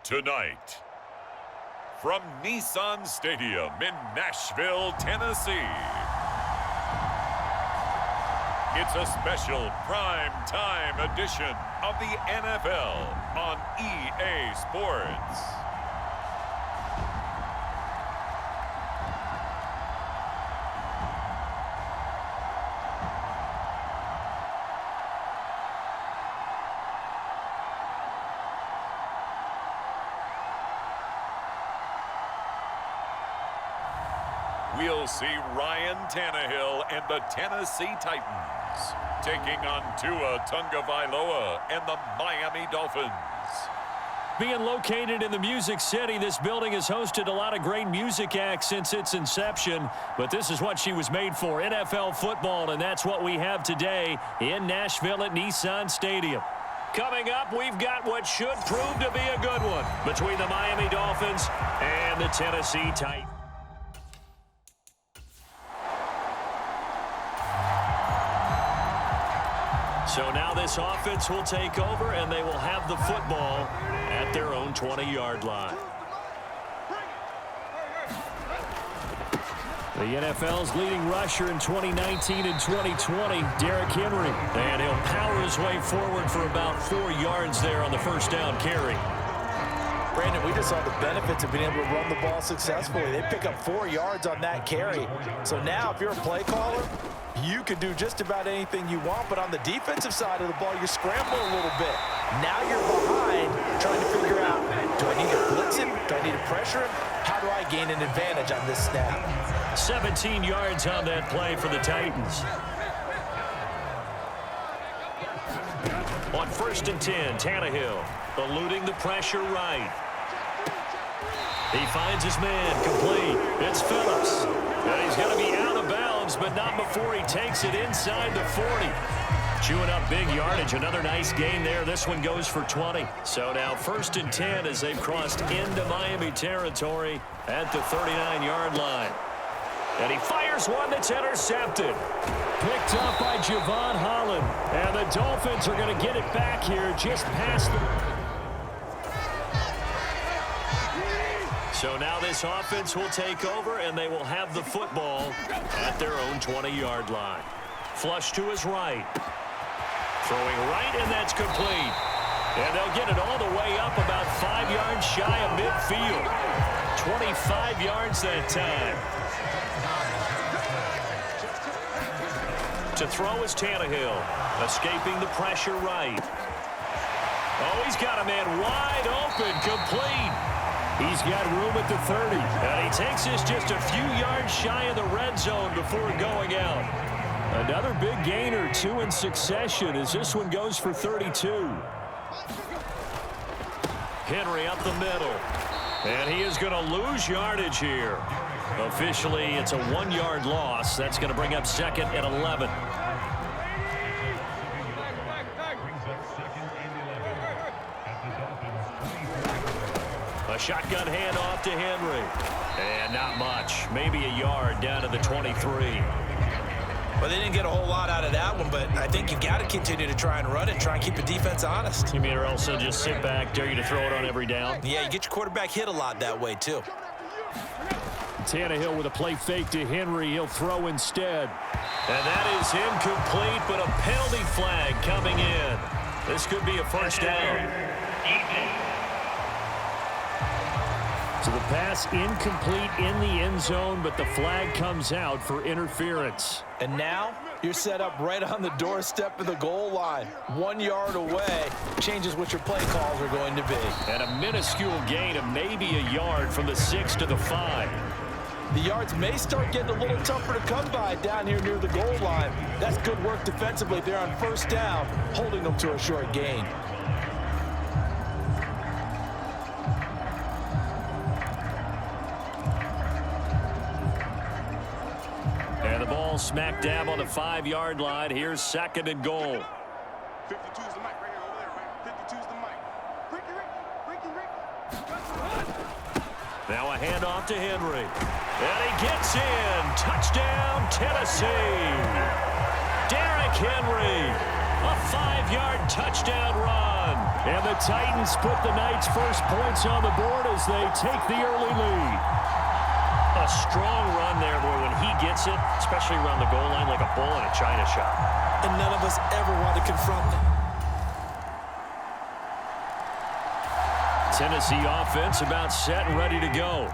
Tonight, from Nissan Stadium in Nashville, Tennessee, it's a special prime time edition of the NFL on EA Sports. We'll see Ryan Tannehill and the Tennessee Titans taking on Tua Tagovailoa and the Miami Dolphins. Being located in the Music City, this building has hosted a lot of great music acts since its inception, but this is what she was made for, NFL football, and that's what we have today in Nashville at Nissan Stadium. Coming up, we've got what should prove to be a good one between the Miami Dolphins and the Tennessee Titans. So now this offense will take over, and they will have the football at their own 20-yard line. The NFL's leading rusher in 2019 and 2020, Derrick Henry. And he'll power his way forward for about 4 yards there on the first down carry. Brandon, we just saw the benefits of being able to run the ball successfully. They pick up 4 yards on that carry. So now if you're a play caller, you can do just about anything you want, but on the defensive side of the ball, you're scrambling a little bit. Now you're behind, trying to figure out, do I need to blitz him? Do I need to pressure him? How do I gain an advantage on this snap? 17 yards on that play for the Titans. On 1st and 10, Tannehill eluding the pressure right. He finds his man, complete. It's Phillips. And he's going to be out of bounds, but not before he takes it inside the 40. Chewing up big yardage. Another nice gain there. This one goes for 20. So now 1st and 10 as they've crossed into Miami territory at the 39-yard line. And he fires one that's intercepted. Picked up by Javon Holland. And the Dolphins are going to get it back here just past the... So now this offense will take over, and they will have the football at their own 20-yard line. Flush to his right. Throwing right, and that's complete. And they'll get it all the way up about 5 yards shy of midfield. 25 yards that time. To throw is Tannehill. Escaping the pressure right. Oh, he's got a man wide open, complete. He's got room at the 30. And he takes this just a few yards shy of the red zone before going out. Another big gainer, 2 in succession, as this one goes for 32. Henry up the middle. And he is going to lose yardage here. Officially, it's a 1-yard loss. That's going to bring up 2nd and 11. A shotgun handoff to Henry. And not much. Maybe a yard down to the 23. Well, they didn't get a whole lot out of that one, but I think you've got to continue to try and run it, try and keep the defense honest. You mean or else they'll just sit back, dare you to throw it on every down? Yeah, you get your quarterback hit a lot that way, too. Tannehill with a play fake to Henry. He'll throw instead. And that is incomplete, but a penalty flag coming in. This could be a first down. So the pass incomplete in the end zone, but the flag comes out for interference. And now you're set up right on the doorstep of the goal line. 1 yard away changes what your play calls are going to be. And a minuscule gain of maybe a yard from the 6 to the 5. The yards may start getting a little tougher to come by down here near the goal line. That's good work defensively there on first down, holding them to a short gain. And the ball smack dab on the 5-yard line. Here's 2nd and goal. 52's the mic right here over there, right? 52's the mic. Ricky. Now a handoff to Henry. And he gets in. Touchdown, Tennessee. Derrick Henry. A 5-yard touchdown run. And the Titans put the Knights' first points on the board as they take the early lead. A strong run there, boy, when he gets it, especially around the goal line like a bull in a china shop. And none of us ever want to confront them. Tennessee offense about set and ready to go.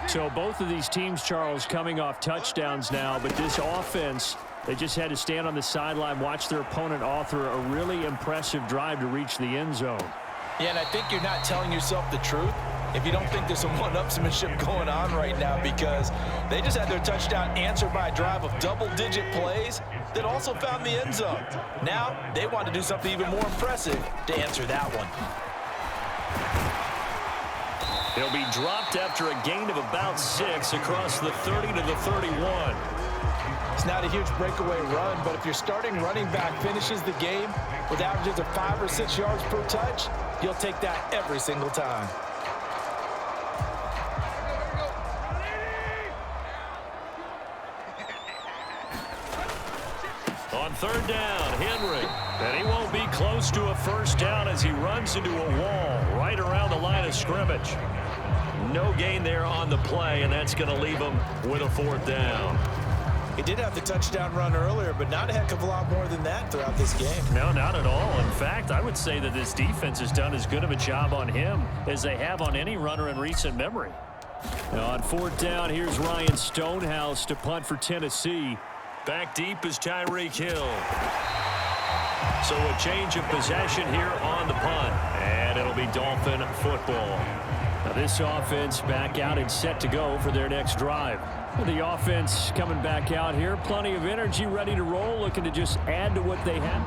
So both of these teams, Charles, coming off touchdowns now, but this offense, they just had to stand on the sideline, watch their opponent author a really impressive drive to reach the end zone. Yeah, and I think you're not telling yourself the truth if you don't think there's some one-upsmanship going on right now, because they just had their touchdown answered by a drive of double-digit plays that also found the end zone. Now they want to do something even more impressive to answer that one. He'll be dropped after a gain of about 6 across the 30 to the 31. It's not a huge breakaway run, but if your starting running back finishes the game with averages of 5 or 6 yards per touch, you'll take that every single time. On 3rd down, Henry. And he won't be close to a first down as he runs into a wall right around the line of scrimmage. No gain there on the play, and that's going to leave him with a 4th down. He did have the touchdown run earlier, but not a heck of a lot more than that throughout this game. No, not at all. In fact, I would say that this defense has done as good of a job on him as they have on any runner in recent memory. Now on 4th down, here's Ryan Stonehouse to punt for Tennessee. Back deep is Tyreek Hill. So a change of possession here on the punt, and it'll be Dolphin football. Now this offense back out and set to go for their next drive. The offense coming back out here, plenty of energy, ready to roll, looking to just add to what they have.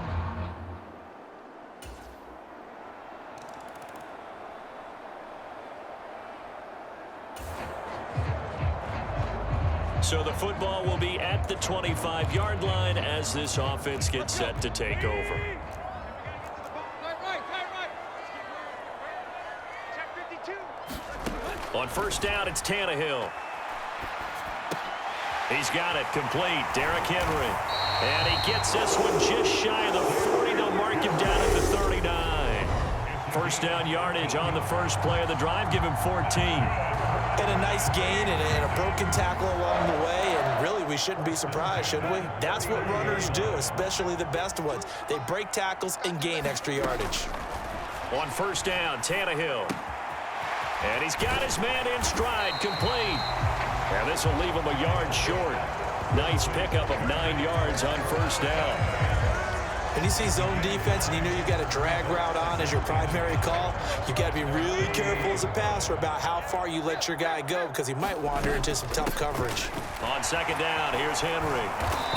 So the football will be at the 25-yard line as this offense gets set to take over. On 1st down, it's Tannehill. He's got it complete. Derrick Henry. And he gets this one just shy of the 40. They'll mark him down at the 39. First down yardage on the first play of the drive. Give him 14. And a nice gain and a broken tackle along the way, and really we shouldn't be surprised, should we? That's what runners do, especially the best ones. They break tackles and gain extra yardage. On 1st down, Tannehill. And he's got his man in stride, complete. And this will leave him a yard short. Nice pickup of 9 yards on 1st down. When you see zone defense and you know you've got a drag route on as your primary call, you've got to be really careful as a passer about how far you let your guy go, because he might wander into some tough coverage. On 2nd down, here's Henry.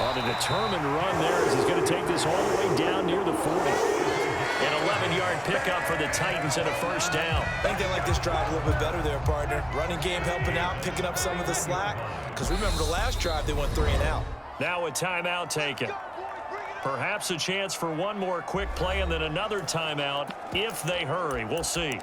On a determined run there as he's going to take this all the way down near the 40. An 11-yard pickup for the Titans and a 1st down. I think they like this drive a little bit better there, partner. Running game helping out, picking up some of the slack, because remember the last drive they went 3 and out. Now a timeout taken. Perhaps a chance for one more quick play and then another timeout if they hurry. We'll see.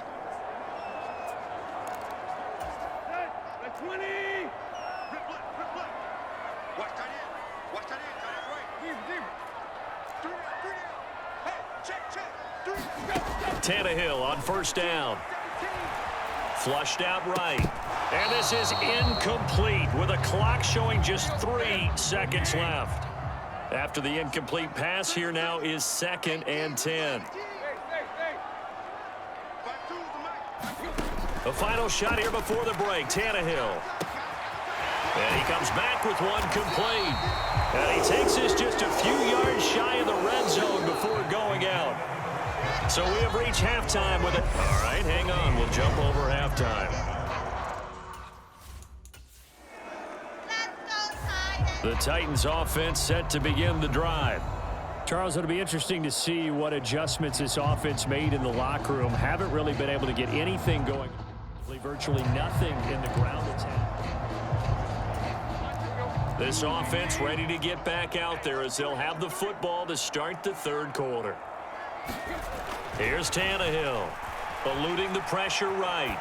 Tannehill on 1st down. Flushed out right. And this is incomplete with a clock showing just 3 seconds left. After the incomplete pass, here now is 2nd and 10. The final shot here before the break, Tannehill. And he comes back with one complete. And he takes this just a few yards shy of the red zone before going out. So we have reached halftime with it. All right, hang on. We'll jump over halftime. The Titans offense set to begin the drive. Charles, it'll be interesting to see what adjustments this offense made in the locker room. Haven't really been able to get anything going. Virtually nothing in the ground attack. This offense ready to get back out there as they'll have the football to start the third quarter. Here's Tannehill, eluding the pressure right.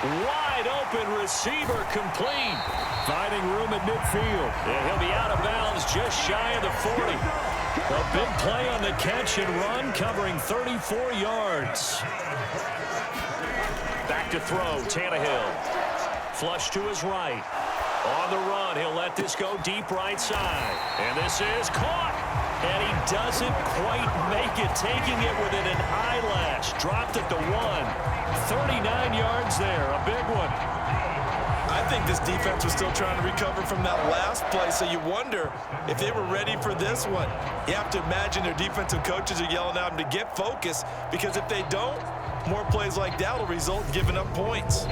Wide open receiver complete. Finding room at midfield. And he'll be out of bounds just shy of the 40. A big play on the catch and run, covering 34 yards. Back to throw, Tannehill. Flush to his right. On the run, he'll let this go deep right side. And this is caught. And he doesn't quite make it, taking it within an eyelash. Dropped at the 1. 39 yards there, a big one. I think this defense was still trying to recover from that last play, so you wonder if they were ready for this one. You have to imagine their defensive coaches are yelling at them to get focused, because if they don't, more plays like that will result in giving up points.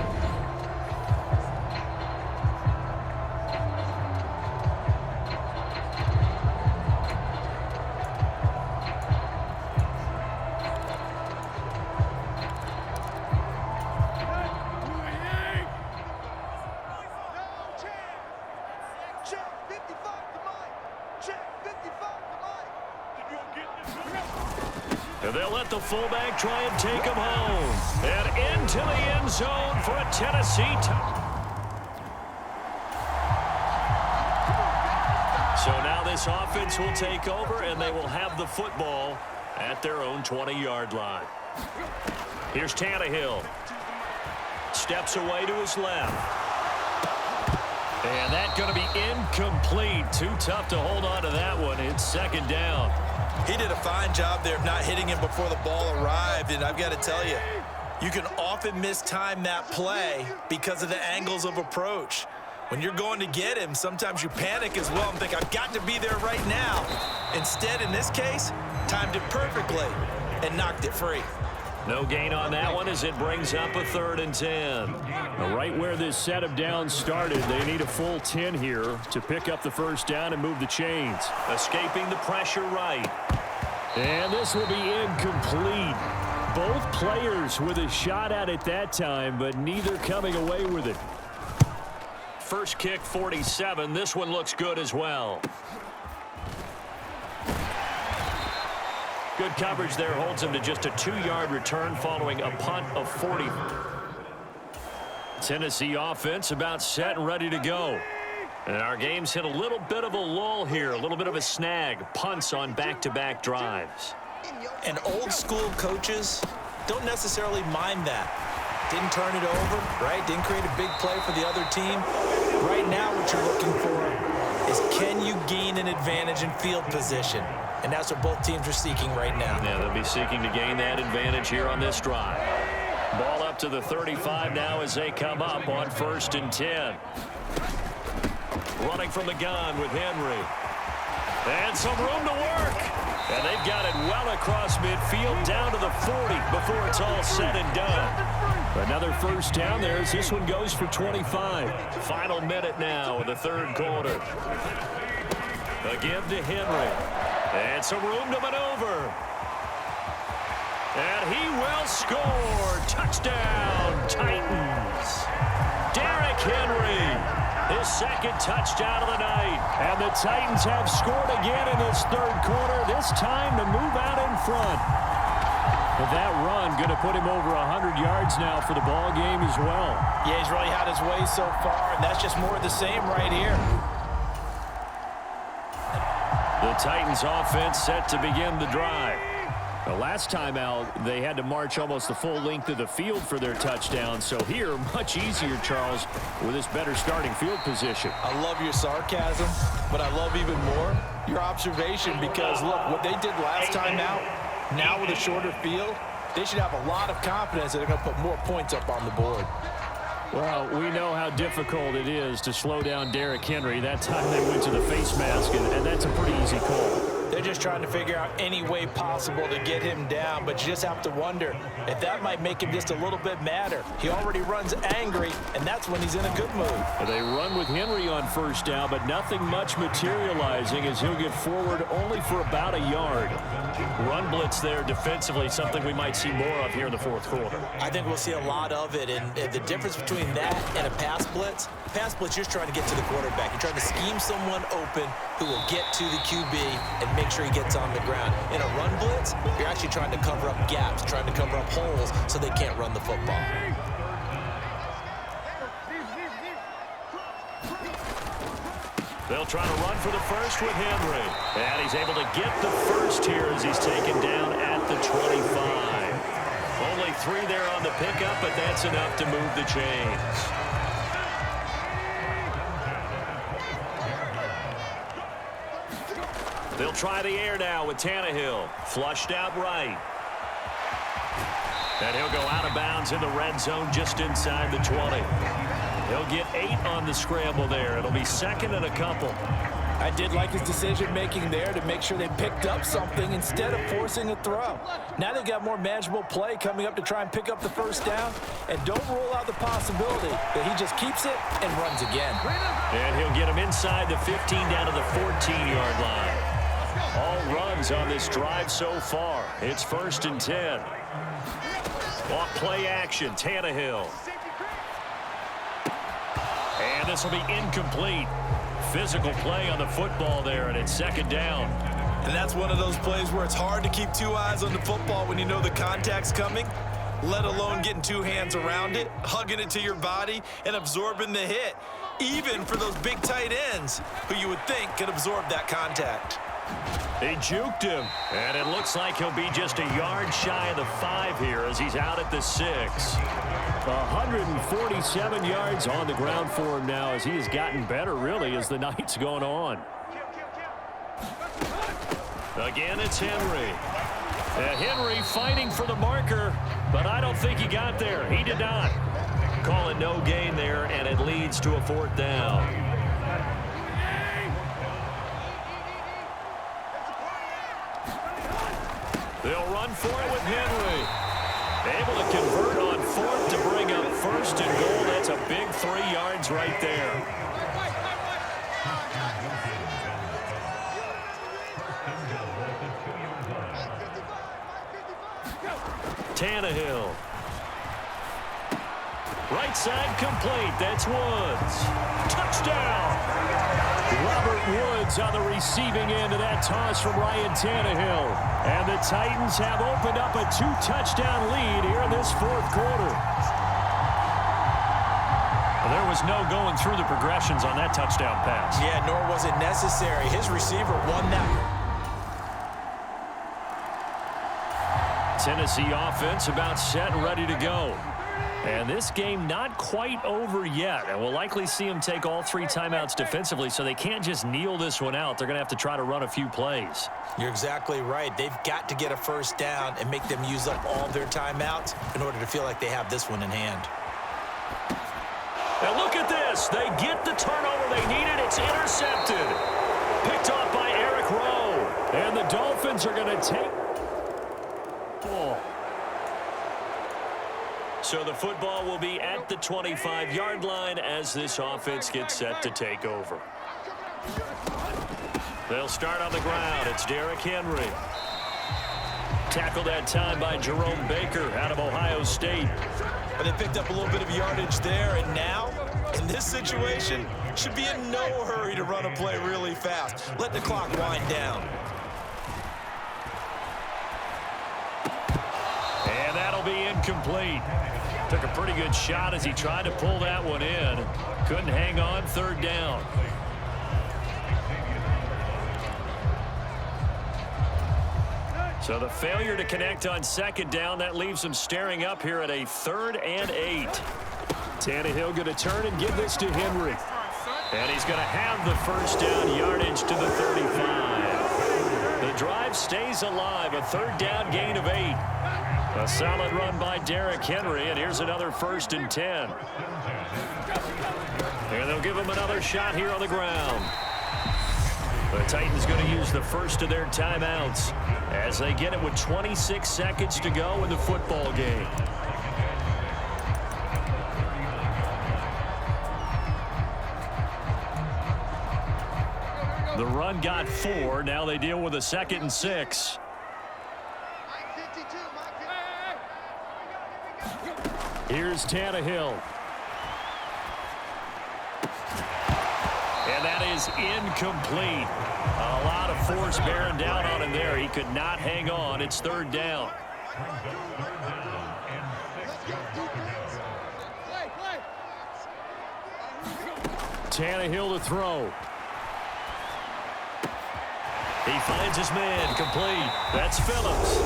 They'll let the fullback try and take him home. And into the end zone for a Tennessee touchdown. So now this offense will take over, and they will have the football at their own 20-yard line. Here's Tannehill. Steps away to his left. And that's going to be incomplete. Too tough to hold on to that one. It's second down. He did a fine job there of not hitting him before the ball arrived, and I've got to tell you, you can often mistime that play because of the angles of approach. When you're going to get him, sometimes you panic as well and think, I've got to be there right now. Instead, in this case, timed it perfectly and knocked it free. No gain on that one as it brings up a 3rd and 10. Now, right where this set of downs started, they need a full 10 here to pick up the first down and move the chains. Escaping the pressure right. And this will be incomplete. Both players with a shot at it that time, but neither coming away with it. First kick, 47. This one looks good as well. Good coverage there holds him to just a 2-yard return following a punt of 40. Tennessee offense about set and ready to go. And our game's hit a little bit of a lull here, a little bit of a snag. Punts on back-to-back drives. And old school coaches don't necessarily mind that. Didn't turn it over, right? Didn't create a big play for the other team. Right now what you're looking for is, can you gain an advantage in field position? And that's what both teams are seeking right now. Yeah, they'll be seeking to gain that advantage here on this drive. Ball up to the 35 now as they come up on 1st and 10. Running from the gun with Henry. And some room to work. And they've got it well across midfield down to the 40 before it's all said and done. Another first down there as this one goes for 25. Final minute now of the 3rd quarter. Again to Henry. And some room to maneuver. And he will score. Touchdown, Titans. Derrick Henry, his 2nd touchdown of the night. And the Titans have scored again in this 3rd quarter, this time to move out in front. But that run going to put him over 100 yards now for the ball game as well. Yeah, he's really had his way so far, and that's just more of the same right here. The Titans offense set to begin the drive. The last time out, they had to march almost the full length of the field for their touchdown. So here, much easier, Charles, with this better starting field position. I love your sarcasm, but I love even more your observation, because, look, what they did last time out, now with a shorter field, they should have a lot of confidence that they're going to put more points up on the board. Well, we know how difficult it is to slow down Derrick Henry. That time they went to the face mask, and that's a pretty easy call. They're They're just trying to figure out any way possible to get him down, but you just have to wonder if that might make him just a little bit madder. He already runs angry, and that's when he's in a good mood. They run with Henry on first down, but nothing much materializing as he'll get forward only for about a yard. Run blitz there defensively, something we might see more of here in the fourth quarter. I think we'll see a lot of it, and the difference between that and a pass blitz, you're just trying to get to the quarterback. You're trying to scheme someone open who will get to the QB and make sure he gets on the ground. In a run blitz, you're actually trying to cover up gaps, trying to cover up holes so they can't run the football. They'll try to run for the first with Henry. And he's able to get the first here as he's taken down at the 25. Only 3 there on the pickup, but that's enough to move the chains. They'll try the air now with Tannehill. Flushed out right. And he'll go out of bounds in the red zone just inside the 20. He'll get 8 on the scramble there. It'll be second and a couple. I did like his decision-making there to make sure they picked up something instead of forcing a throw. Now they got more manageable play coming up to try and pick up the first down. And don't rule out the possibility that he just keeps it and runs again. And he'll get him inside the 15 down to the 14-yard line. All runs on this drive so far. It's 1st and 10. Off play action, Tannehill. And this will be incomplete. Physical play on the football there, and it's 2nd down. And that's one of those plays where it's hard to keep 2 eyes on the football when you know the contact's coming, let alone getting 2 hands around it, hugging it to your body, and absorbing the hit, even for those big tight ends who you would think could absorb that contact. They juked him, and it looks like he'll be just a yard shy of the 5 here as he's out at the 6. 147 yards on the ground for him now as he has gotten better, really, as the night's gone on. Again, it's Henry. Henry fighting for the marker, but I don't think he got there. He did not. Call it no gain there, and it leads to a 4th down. They'll run for it with Henry. Able to convert on 4th to bring up 1st and goal. That's a big 3 yards right there. Tannehill. Right side complete. That's Woods. Touchdown! Robert Woods on the receiving end of that toss from Ryan Tannehill. And the Titans have opened up a 2-touchdown lead here in this 4th quarter. Well, there was no going through the progressions on that touchdown pass. Yeah, nor was it necessary. His receiver won that. Tennessee offense about set and ready to go. And this game not quite over yet. And we'll likely see them take all 3 timeouts defensively, so they can't just kneel this one out. They're going to have to try to run a few plays. You're exactly right. They've got to get a first down and make them use up all their timeouts in order to feel like they have this one in hand. Now look at this. They get the turnover they needed. It's intercepted. Picked off by Eric Rowe. And the Dolphins are going to take ball. So the football will be at the 25-yard line as this offense gets set to take over. They'll start on the ground. It's Derrick Henry. Tackled that time by Jerome Baker out of Ohio State. But they picked up a little bit of yardage there, and now, in this situation, should be in no hurry to run a play really fast. Let the clock wind down. And that'll be incomplete. Took a pretty good shot as he tried to pull that one in. Couldn't hang on. 3rd down. So the failure to connect on 2nd down, that leaves them staring up here at a 3rd and 8. Tannehill going to turn and give this to Henry. And he's going to have the first down yardage to the 35. The drive stays alive. A 3rd down gain of 8. A solid run by Derrick Henry, and here's another 1st and 10. And they'll give him another shot here on the ground. The Titans going to use the first of their timeouts as they get it with 26 seconds to go in the football game. The run got 4. Now they deal with a 2nd and 6. Here's Tannehill. And that is incomplete. A lot of force bearing down on him there. He could not hang on. It's 3rd down. Tannehill to throw. He finds his man complete. That's Phillips.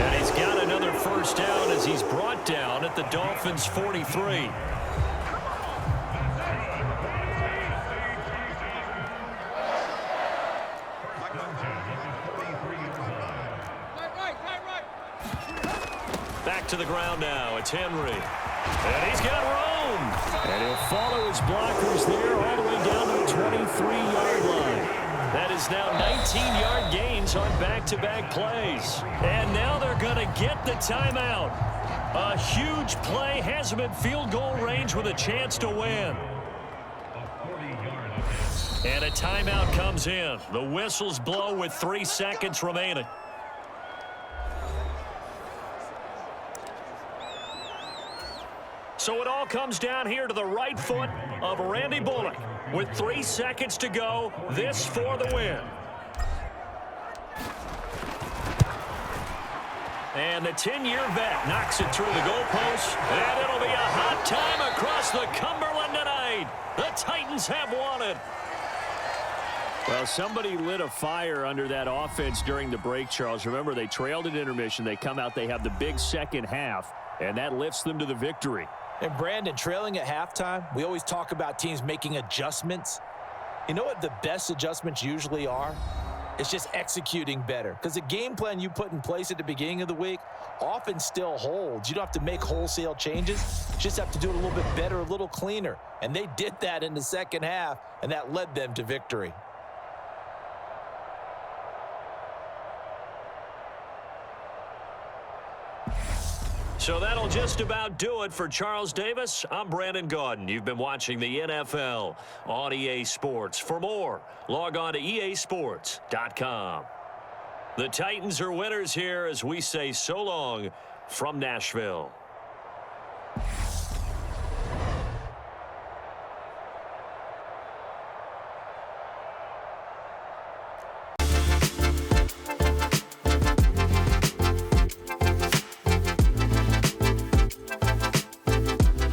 And he's got another 1st down as he's brought down at the Dolphins' 43. Back to the ground now. It's Henry. And he's got room. And he'll follow his blockers there all the way down to the 23-yard line. That is now 19-yard gains on back-to-back plays. And now they're going to get the timeout. A huge play has him in field goal range with a chance to win. And a timeout comes in. The whistles blow with 3 seconds remaining. So it all comes down here to the right foot of Randy Bullock. With 3 seconds to go, this for the win. And the 10-year vet knocks it through the goalpost. And it'll be a hot time across the Cumberland tonight. The Titans have won it. Well, somebody lit a fire under that offense during the break, Charles. Remember, they trailed at intermission. They come out, they have the big second half, and that lifts them to the victory. And Brandon, trailing at halftime, we always talk about teams making adjustments. You know what the best adjustments usually are? It's just executing better. Because the game plan you put in place at the beginning of the week often still holds. You don't have to make wholesale changes. You just have to do it a little bit better, a little cleaner. And they did that in the second half, and that led them to victory. So that'll just about do it for Charles Davis. I'm Brandon Gaudin. You've been watching the NFL on EA Sports. For more, log on to easports.com. The Titans are winners here as we say so long from Nashville.